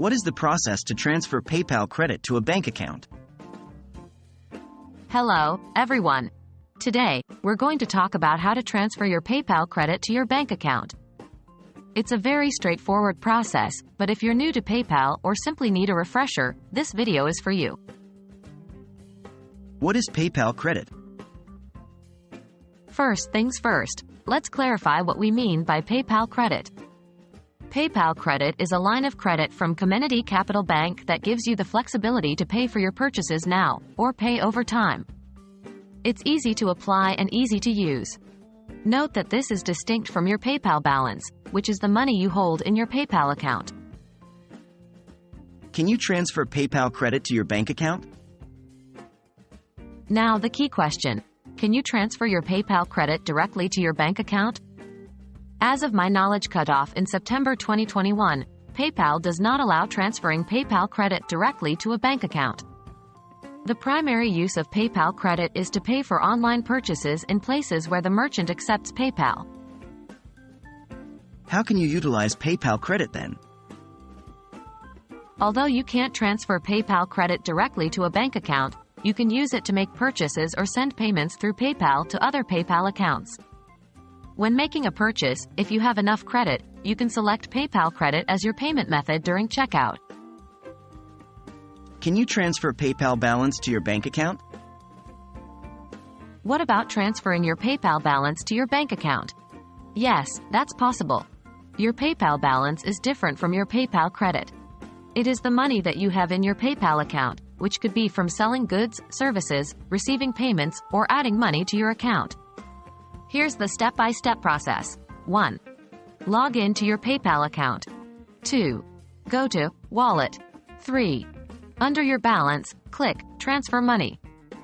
What is the process to transfer PayPal credit to a bank account? Hello, everyone. Today, we're going to talk about how to transfer your PayPal credit to your bank account. It's a very straightforward process, but if you're new to PayPal or simply need a refresher, this video is for you. What is PayPal credit? First things first, let's clarify what we mean by PayPal credit. PayPal credit is a line of credit from Comenity Capital Bank that gives you the flexibility to pay for your purchases now, or pay over time. It's easy to apply and easy to use. Note that this is distinct from your PayPal balance, which is the money you hold in your PayPal account. Can you transfer PayPal credit to your bank account? Now the key question. Can you transfer your PayPal credit directly to your bank account? As of my knowledge cutoff in September 2021, PayPal does not allow transferring PayPal credit directly to a bank account. The primary use of PayPal credit is to pay for online purchases in places where the merchant accepts PayPal. How can you utilize PayPal credit then? Although you can't transfer PayPal credit directly to a bank account, you can use it to make purchases or send payments through PayPal to other PayPal accounts. When making a purchase, if you have enough credit, you can select PayPal credit as your payment method during checkout. Can you transfer PayPal balance to your bank account? What about transferring your PayPal balance to your bank account? Yes, that's possible. Your PayPal balance is different from your PayPal credit. It is the money that you have in your PayPal account, which could be from selling goods, services, receiving payments, or adding money to your account. Here's the step-by-step process. 1. Log in to your PayPal account. 2. Go to Wallet. 3. Under your balance, click Transfer Money.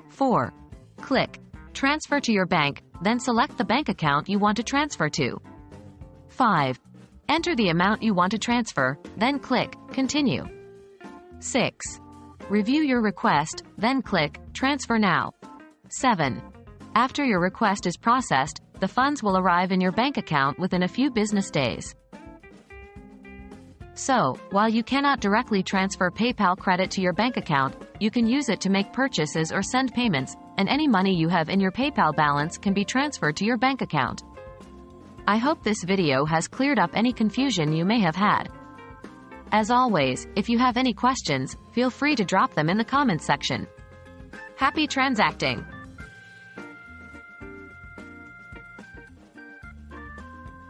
4. Click Transfer to your bank, then select the bank account you want to transfer to. 5. Enter the amount you want to transfer, then click Continue. 6. Review your request, then click Transfer Now. 7. After your request is processed, the funds will arrive in your bank account within a few business days. So, while you cannot directly transfer PayPal credit to your bank account, you can use it to make purchases or send payments, and any money you have in your PayPal balance can be transferred to your bank account. I hope this video has cleared up any confusion you may have had. As always, if you have any questions, feel free to drop them in the comments section. Happy transacting!